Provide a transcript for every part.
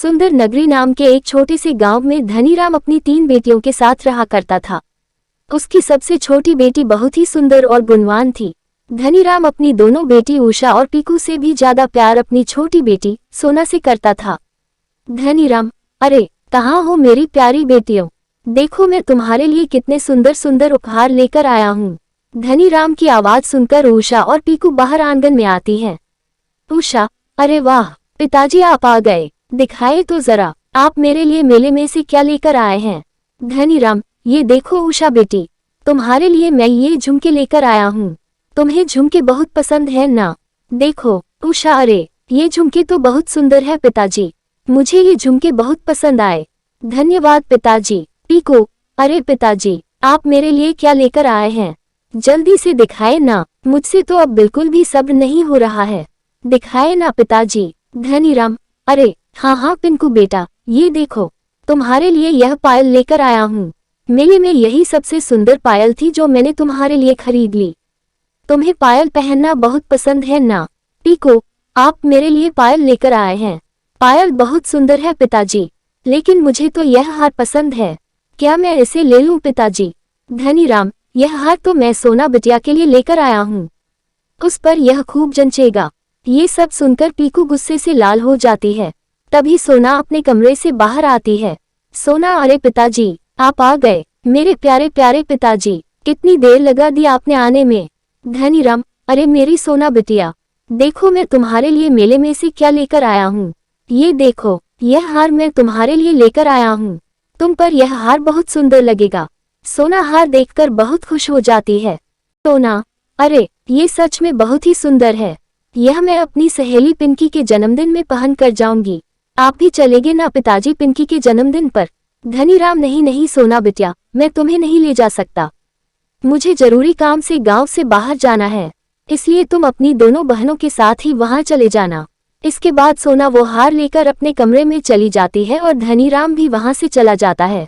सुंदर नगरी नाम के एक छोटे से गांव में धनीराम अपनी 3 बेटियों के साथ रहा करता था। उसकी सबसे छोटी बेटी बहुत ही सुंदर और गुणवान थी। धनीराम अपनी दोनों बेटी उषा और पीकू से भी ज्यादा प्यार अपनी छोटी बेटी सोना से करता था। धनीराम, अरे कहाँ हो मेरी प्यारी बेटियों, देखो मैं तुम्हारे लिए कितने सुंदर सुंदर उपहार लेकर आया हूँ। धनीराम की आवाज सुनकर उषा और पीकू बाहर आंगन में आती हैं। उषा, अरे वाह पिताजी आप आ गए, दिखाए तो जरा आप मेरे लिए मेले में से क्या लेकर आए हैं। धनीराम, ये देखो उषा बेटी, तुम्हारे लिए मैं ये झुमके लेकर आया हूँ। तुम्हें झुमके बहुत पसंद है ना? देखो उषा, अरे ये झुमके तो बहुत सुंदर है पिताजी, मुझे ये झुमके बहुत पसंद आए। धन्यवाद पिताजी। पीकू, अरे पिताजी आप मेरे लिए क्या लेकर आए हैं, जल्दी से दिखाए ना, मुझसे तो अब बिल्कुल भी सब्र नहीं हो रहा है, दिखाए ना पिताजी। धनीराम, अरे हाँ पिंकू बेटा, ये देखो तुम्हारे लिए यह पायल लेकर आया हूँ। मेले में यही सबसे सुंदर पायल थी जो मैंने तुम्हारे लिए खरीद ली। तुम्हें पायल पहनना बहुत पसंद है ना? पीकू, आप मेरे लिए पायल लेकर आए हैं, पायल बहुत सुंदर है पिताजी, लेकिन मुझे तो यह हार पसंद है, क्या मैं इसे ले लूं पिताजी? धनीराम, यह हार तो मैं सोना बिटिया के लिए लेकर आया हूँ, उस पर यह खूब जंचेगा। ये सब सुनकर पीकू गुस्से से लाल हो जाती है। तभी सोना अपने कमरे से बाहर आती है। सोना, अरे पिताजी आप आ गए, मेरे प्यारे प्यारे पिताजी, कितनी देर लगा दी आपने आने में। धनीराम, अरे मेरी सोना बिटिया, देखो मैं तुम्हारे लिए मेले में से क्या लेकर आया हूँ। ये देखो यह हार मैं तुम्हारे लिए लेकर आया हूँ, तुम पर यह हार बहुत सुंदर लगेगा। सोना हार देखकर बहुत खुश हो जाती है। सोना, अरे ये सच में बहुत ही सुंदर है, यह मैं अपनी सहेली पिंकी के जन्मदिन में पहन कर जाऊंगी। आप भी चलेंगे ना पिताजी पिंकी के जन्मदिन पर? धनीराम, नहीं सोना बिटिया, मैं तुम्हें नहीं ले जा सकता, मुझे जरूरी काम से गांव से बाहर जाना है, इसलिए तुम अपनी दोनों बहनों के साथ ही वहां चले जाना। इसके बाद सोना वो हार लेकर अपने कमरे में चली जाती है और धनीराम भी वहां से चला जाता है।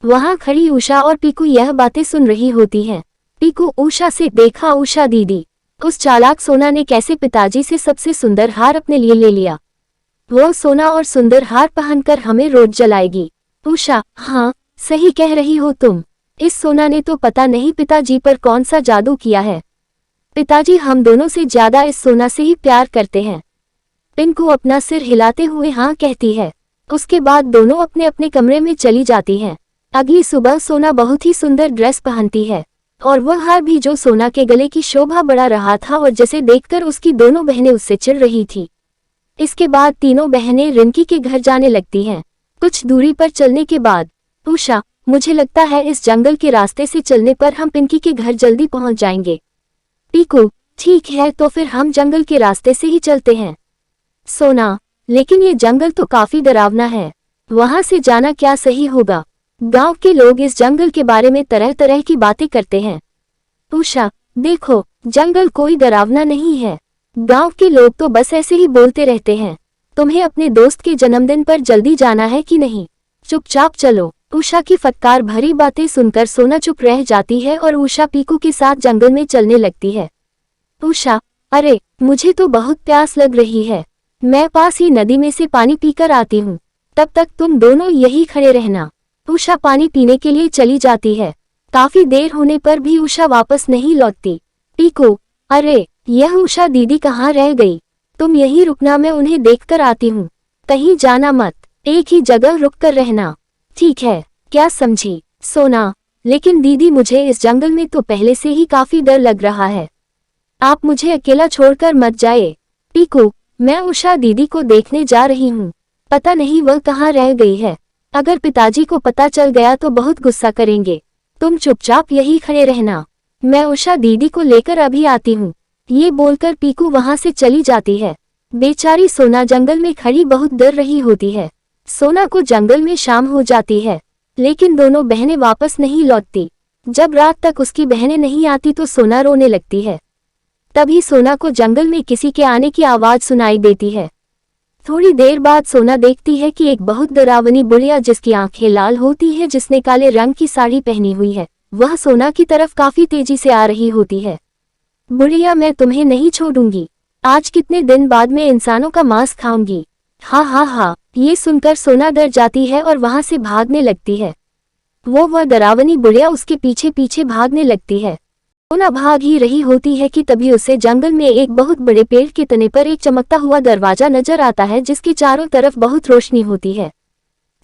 वहां खड़ी उषा और पीकू यह बातें सुन रही होती हैं। पीकू उषा से, देखा उषा दीदी, उस चालाक सोना ने कैसे पिताजी से सबसे सुंदर हार अपने लिए ले लिया, वो सोना और सुंदर हार पहनकर हमें रोज जलाएगी। उषा, हाँ सही कह रही हो तुम, इस सोना ने तो पता नहीं पिताजी पर कौन सा जादू किया है, पिताजी हम दोनों से ज्यादा इस सोना से ही प्यार करते हैं। पिंकू अपना सिर हिलाते हुए हाँ कहती है। उसके बाद दोनों अपने अपने कमरे में चली जाती हैं। अगली सुबह सोना बहुत ही सुंदर ड्रेस पहनती है और वह हार भी जो सोना के गले की शोभा बढ़ा रहा था और जिसे देखकर उसकी दोनों बहनें उससे चिढ़ रही थी। इसके बाद तीनों बहनें रिंकी के घर जाने लगती हैं। कुछ दूरी पर चलने के बाद, उषा, मुझे लगता है इस जंगल के रास्ते से चलने पर हम पिंकी के घर जल्दी पहुंच जाएंगे। पीकू, ठीक है तो फिर हम जंगल के रास्ते से ही चलते हैं। सोना, लेकिन ये जंगल तो काफी डरावना है, वहां से जाना क्या सही होगा? गांव के लोग इस जंगल के बारे में तरह तरह की बातें करते हैं। उषा, देखो जंगल कोई डरावना नहीं है, गांव के लोग तो बस ऐसे ही बोलते रहते हैं। तुम्हें अपने दोस्त के जन्मदिन पर जल्दी जाना है कि नहीं? चुपचाप चलो। उषा की फटकार भरी बातें सुनकर सोना चुप रह जाती है और उषा पीकू के साथ जंगल में चलने लगती है। उषा, अरे मुझे तो बहुत प्यास लग रही है, मैं पास ही नदी में से पानी पीकर आती हूँ, तब तक तुम दोनों यही खड़े रहना। उषा पानी पीने के लिए चली जाती है। काफी देर होने पर भी उषा वापस नहीं लौटती। पीकू, अरे यह उषा दीदी कहाँ रह गई? तुम यहीं रुकना, मैं उन्हें देखकर आती हूँ, कहीं जाना मत, एक ही जगह रुक कर रहना। ठीक है, क्या समझी? सोना, लेकिन दीदी मुझे इस जंगल में तो पहले से ही काफी डर लग रहा है, आप मुझे अकेला छोड़कर मत जाए। पीकू, मैं उषा दीदी को देखने जा रही हूँ, पता नहीं वह कहाँ रह गई है, अगर पिताजी को पता चल गया तो बहुत गुस्सा करेंगे, तुम चुपचाप यही खड़े रहना, मैं उषा दीदी को लेकर अभी आती हूँ। ये बोलकर पीकू वहां से चली जाती है। बेचारी सोना जंगल में खड़ी बहुत डर रही होती है। सोना को जंगल में शाम हो जाती है, लेकिन दोनों बहनें वापस नहीं लौटती। जब रात तक उसकी बहनें नहीं आती तो सोना रोने लगती है। तभी सोना को जंगल में किसी के आने की आवाज सुनाई देती है। थोड़ी देर बाद सोना देखती है कि एक बहुत डरावनी बुढ़िया जिसकी आंखें लाल होती है, जिसने काले रंग की साड़ी पहनी हुई है, वह सोना की तरफ काफी तेजी से आ रही होती है। बुढ़िया, मैं तुम्हें नहीं छोड़ूंगी, आज कितने दिन बाद मैं इंसानों का मांस खाऊंगी। हा हा हा, ये सुनकर सोना डर जाती है और वहां से भागने लगती है। वह डरावनी बुढ़िया उसके पीछे पीछे भागने लगती है। सोना भाग ही रही होती है कि तभी उसे जंगल में एक बहुत बड़े पेड़ के तने पर एक चमकता हुआ दरवाजा नजर आता है जिसके चारों तरफ बहुत रोशनी होती है।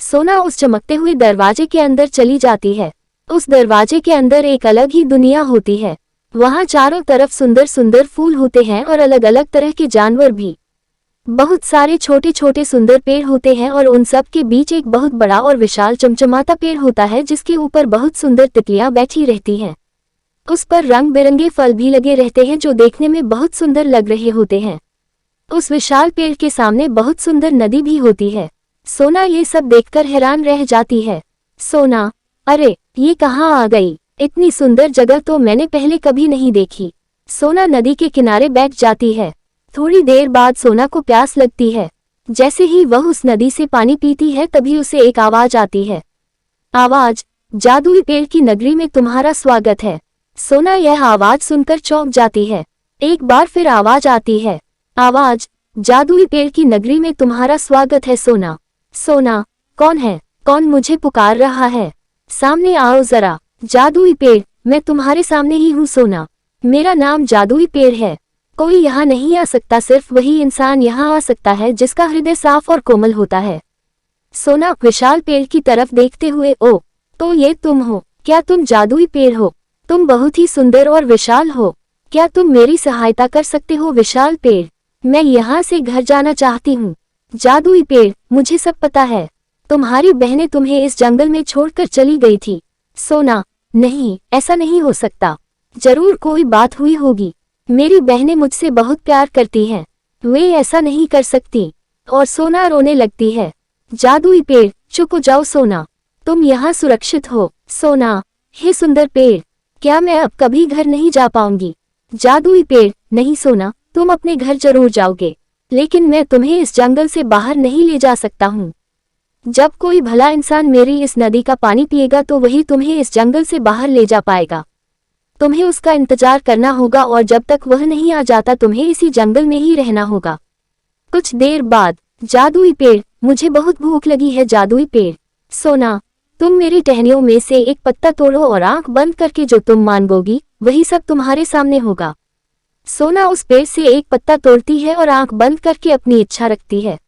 सोना उस चमकते हुए दरवाजे के अंदर चली जाती है। उस दरवाजे के अंदर एक अलग ही दुनिया होती है। वहां चारों तरफ सुंदर सुंदर फूल होते हैं और अलग अलग तरह के जानवर भी। बहुत सारे छोटे छोटे सुंदर पेड़ होते हैं और उन सब के बीच एक बहुत बड़ा और विशाल चमचमाता पेड़ होता है जिसके ऊपर बहुत सुंदर तितलियां बैठी रहती हैं। उस पर रंग बिरंगे फल भी लगे रहते हैं जो देखने में बहुत सुंदर लग रहे होते हैं। उस विशाल पेड़ के सामने बहुत सुंदर नदी भी होती है। सोना ये सब देखकर हैरान रह जाती है। सोना, अरे ये कहाँ आ गई? इतनी सुंदर जगह तो मैंने पहले कभी नहीं देखी। सोना नदी के किनारे बैठ जाती है। थोड़ी देर बाद सोना को प्यास लगती है। जैसे ही वह उस नदी से पानी पीती है तभी उसे एक आवाज आती है। आवाज, जादुई पेड़ की नगरी में तुम्हारा स्वागत है। सोना यह आवाज सुनकर चौंक जाती है। एक बार फिर आवाज आती है। आवाज, जादुई पेड़ की नगरी में तुम्हारा स्वागत है सोना। सोना, कौन है? कौन मुझे पुकार रहा है? सामने आओ जरा। जादुई पेड़, मैं तुम्हारे सामने ही हूँ सोना। मेरा नाम जादुई पेड़ है। कोई यहाँ नहीं आ सकता, सिर्फ वही इंसान यहाँ आ सकता है जिसका हृदय साफ और कोमल होता है। सोना विशाल पेड़ की तरफ देखते हुए, ओ, तो ये तुम हो? क्या तुम जादुई पेड़ हो? तुम बहुत ही सुंदर और विशाल हो। क्या तुम मेरी सहायता कर सकते हो विशाल पेड़? मैं यहाँ से घर जाना चाहती हूँ। जादुई पेड़, मुझे सब पता है। तुम्हारी बहनें तुम्हें इस जंगल में छोड़कर चली गई थी। सोना, नहीं, ऐसा नहीं हो सकता। जरूर कोई बात हुई होगी। मेरी बहनें मुझसे बहुत प्यार करती हैं। वे ऐसा नहीं कर सकती। और सोना रोने लगती है। जादुई पेड़, चुप हो जाओ सोना। तुम यहाँ सुरक्षित हो। सोना, हे सुंदर पेड़, क्या मैं अब कभी घर नहीं जा पाऊंगी? जादुई पेड़, नहीं सोना, तुम अपने घर जरूर जाओगे, लेकिन मैं तुम्हें इस जंगल से बाहर नहीं ले जा सकता हूँ। जब कोई भला इंसान मेरी इस नदी का पानी पिएगा तो वही तुम्हें इस जंगल से बाहर ले जा पाएगा। तुम्हें उसका इंतजार करना होगा और जब तक वह नहीं आ जाता तुम्हें इसी जंगल में ही रहना होगा। कुछ देर बाद, जादुई पेड़, मुझे बहुत भूख लगी है जादुई पेड़। सोना, तुम मेरी टहनियों में से एक पत्ता तोड़ो और आंख बंद करके जो तुम मांगोगी वही सब तुम्हारे सामने होगा। सोना उस पेड़ से एक पत्ता तोड़ती है और आंख बंद करके अपनी इच्छा रखती है।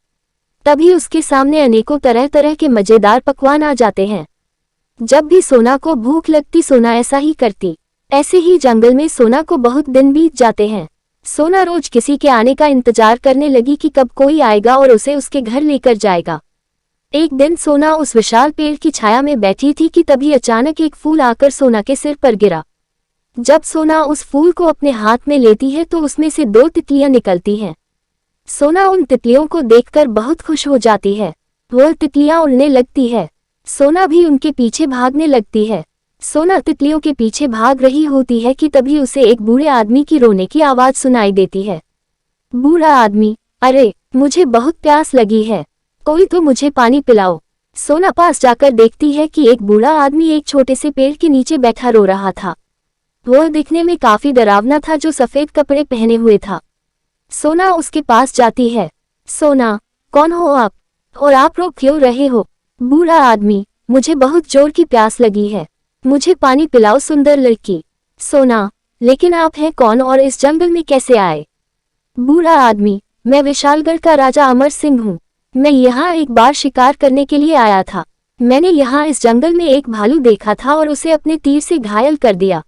तभी उसके सामने अनेकों तरह तरह के मजेदार पकवान आ जाते हैं। जब भी सोना को भूख लगती सोना ऐसा ही करती। ऐसे ही जंगल में सोना को बहुत दिन बीत जाते हैं। सोना रोज किसी के आने का इंतजार करने लगी कि कब कोई आएगा और उसे उसके घर लेकर जाएगा। एक दिन सोना उस विशाल पेड़ की छाया में बैठी थी कि तभी अचानक एक फूल आकर सोना के सिर पर गिरा। जब सोना उस फूल को अपने हाथ में लेती है तो उसमें से 2 तितलियां निकलती हैं। सोना उन तितलियों को देखकर बहुत खुश हो जाती है। वह तितलियां उड़ने लगती है। सोना भी उनके पीछे भागने लगती है। सोना तितलियों के पीछे भाग रही होती है कि तभी उसे एक बूढ़े आदमी की रोने की आवाज सुनाई देती है। बूढ़ा आदमी, अरे मुझे बहुत प्यास लगी है, कोई तो मुझे पानी पिलाओ। सोना पास जाकर देखती है कि एक बूढ़ा आदमी एक छोटे से पेड़ के नीचे बैठा रो रहा था। वह दिखने में काफी डरावना था, जो सफेद कपड़े पहने हुए था। सोना उसके पास जाती है। सोना, कौन हो आप? और आप रो क्यों रहे हो? बूढ़ा आदमी, मुझे बहुत जोर की प्यास लगी है, मुझे पानी पिलाओ सुंदर लड़की। सोना, लेकिन आप हैं कौन और इस जंगल में कैसे आए? बूढ़ा आदमी, मैं विशालगढ़ का राजा अमर सिंह हूँ। मैं यहाँ एक बार शिकार करने के लिए आया था। मैंने यहाँ इस जंगल में एक भालू देखा था और उसे अपने तीर से घायल कर दिया।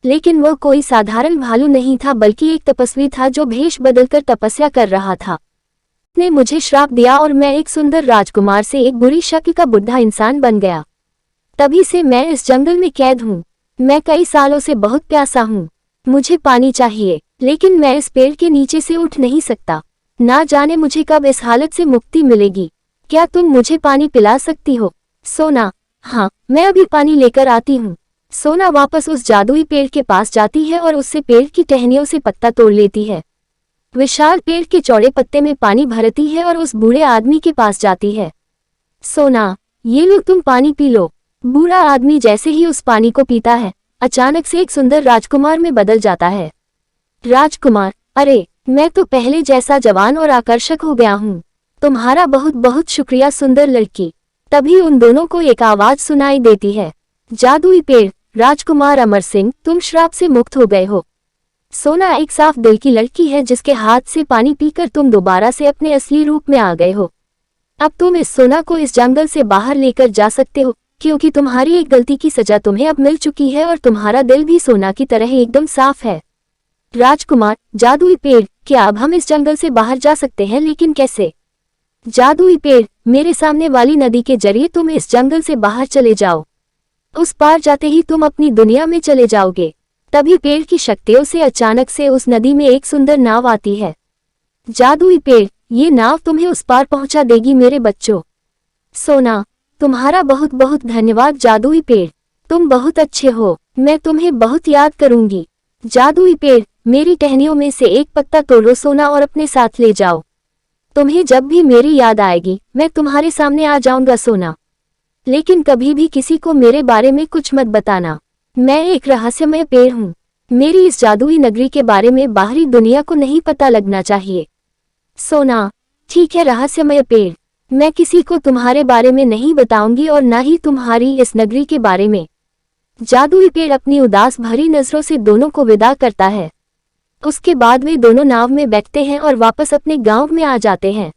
लेकिन वह कोई साधारण भालू नहीं था बल्कि एक तपस्वी था जो भेष बदलकर तपस्या कर रहा था। उसने मुझे श्राप दिया और मैं एक सुंदर राजकुमार से एक बुरी शक्ल का बुढ़ा इंसान बन गया। तभी से मैं इस जंगल में कैद हूँ। मैं कई सालों से बहुत प्यासा हूँ। मुझे पानी चाहिए, लेकिन मैं इस पेड़ के नीचे से उठ नहीं सकता। ना जाने मुझे कब इस हालत से मुक्ति मिलेगी। क्या तुम मुझे पानी पिला सकती हो? सोना, हाँ, मैं अभी पानी लेकर आती हूँ। सोना वापस उस जादुई पेड़ के पास जाती है और उससे पेड़ की टहनियों से पत्ता तोड़ लेती है। विशाल पेड़ के चौड़े पत्ते में पानी भरती है और उस बूढ़े आदमी के पास जाती है। सोना, ये लो तुम पानी पी लो। बूढ़ा आदमी जैसे ही उस पानी को पीता है, अचानक से एक सुंदर राजकुमार में बदल जाता है। राजकुमार, अरे मैं तो पहले जैसा जवान और आकर्षक हो गया हूँ। तुम्हारा बहुत बहुत शुक्रिया सुंदर लड़की। तभी उन दोनों को एक आवाज सुनाई देती है, जादुई पेड़, राजकुमार अमर सिंह, तुम श्राप से मुक्त हो गए हो। सोना एक साफ दिल की लड़की है जिसके हाथ से पानी पीकर तुम दोबारा से अपने असली रूप में आ गए हो। अब तुम इस सोना को इस जंगल से बाहर लेकर जा सकते हो, क्योंकि तुम्हारी एक गलती की सजा तुम्हें अब मिल चुकी है और तुम्हारा दिल भी सोना की तरह एकदम साफ है। राजकुमार, जादुई पेड़, क्या अब हम इस जंगल से बाहर जा सकते हैं, लेकिन कैसे? जादुई पेड़, मेरे सामने वाली नदी के जरिए तुम इस जंगल से बाहर चले जाओ। उस पार जाते ही तुम अपनी दुनिया में चले जाओगे। तभी पेड़ की शक्तियों से अचानक से उस नदी में एक सुंदर नाव आती है। जादुई पेड़, ये नाव तुम्हें उस पार पहुंचा देगी मेरे बच्चों। सोना, तुम्हारा बहुत बहुत धन्यवाद जादुई पेड़, तुम बहुत अच्छे हो, मैं तुम्हें बहुत याद करूंगी। जादुई पेड़, मेरी टहनियों में से एक पत्ता तोड़ो सोना और अपने साथ ले जाओ। तुम्हें जब भी मेरी याद आएगी मैं तुम्हारे सामने आ जाऊंगा सोना। लेकिन कभी भी किसी को मेरे बारे में कुछ मत बताना। मैं एक रहस्यमय पेड़ हूँ। मेरी इस जादुई नगरी के बारे में बाहरी दुनिया को नहीं पता लगना चाहिए। सोना, ठीक है रहस्यमय पेड़, मैं किसी को तुम्हारे बारे में नहीं बताऊंगी और न ही तुम्हारी इस नगरी के बारे में। जादुई पेड़ अपनी उदास भरी नजरों से दोनों को विदा करता है। उसके बाद वे दोनों नाव में बैठते हैं और वापस अपने गांव में आ जाते हैं।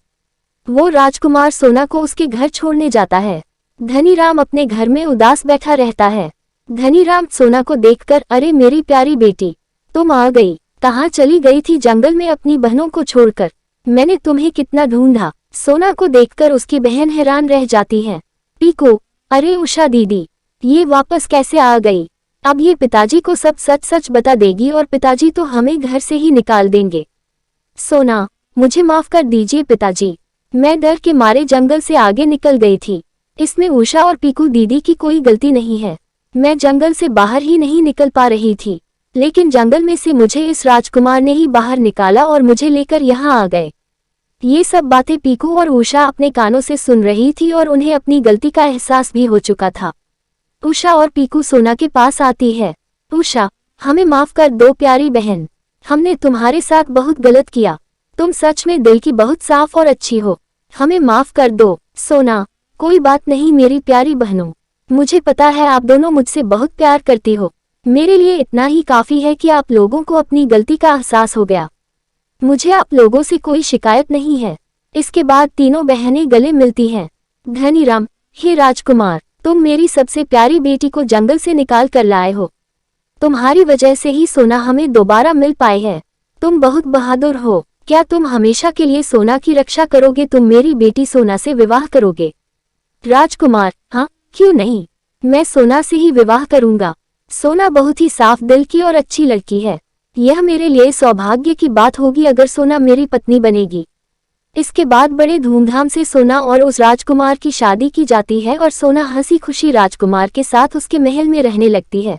वो राजकुमार सोना को उसके घर छोड़ने जाता है। धनीराम अपने घर में उदास बैठा रहता है। धनीराम सोना को देखकर, अरे मेरी प्यारी बेटी, तुम आ गई। कहाँ चली गई थी जंगल में अपनी बहनों को छोड़कर? मैंने तुम्हें कितना ढूंढा। सोना को देखकर उसकी बहन हैरान रह जाती है। पीकू, अरे उषा दीदी, ये वापस कैसे आ गई? अब ये पिताजी को सब सच सच बता देगी और पिताजी तो हमें घर से ही निकाल देंगे। सोना, मुझे माफ कर दीजिए पिताजी, मैं डर के मारे जंगल से आगे निकल गई थी। इसमें उषा और पीकू दीदी की कोई गलती नहीं है। मैं जंगल से बाहर ही नहीं निकल पा रही थी, लेकिन जंगल में से मुझे इस राजकुमार ने ही बाहर निकाला और मुझे लेकर यहाँ आ गए। ये सब बातें पीकू और उषा अपने कानों से सुन रही थी और उन्हें अपनी गलती का एहसास भी हो चुका था। उषा और पीकू सोना के पास आती है। उषा, हमें माफ कर दो प्यारी बहन, हमने तुम्हारे साथ बहुत गलत किया। तुम सच में दिल की बहुत साफ और अच्छी हो, हमें माफ कर दो। सोना, कोई बात नहीं मेरी प्यारी बहनों, मुझे पता है आप दोनों मुझसे बहुत प्यार करती हो। मेरे लिए इतना ही काफी है कि आप लोगों को अपनी गलती का एहसास हो गया। मुझे आप लोगों से कोई शिकायत नहीं है। इसके बाद तीनों बहनें गले मिलती हैं। धनीराम, हे राजकुमार, तुम मेरी सबसे प्यारी बेटी को जंगल से निकाल कर लाए हो। तुम्हारी वजह से ही सोना हमें दोबारा मिल पाए है। तुम बहुत बहादुर हो। क्या तुम हमेशा के लिए सोना की रक्षा करोगे? तुम मेरी बेटी सोना से विवाह करोगे? राजकुमार, हाँ, क्यों नहीं, मैं सोना से ही विवाह करूंगा। सोना बहुत ही साफ दिल की और अच्छी लड़की है। यह मेरे लिए सौभाग्य की बात होगी अगर सोना मेरी पत्नी बनेगी। इसके बाद बड़े धूमधाम से सोना और उस राजकुमार की शादी की जाती है और सोना हंसी खुशी राजकुमार के साथ उसके महल में रहने लगती है।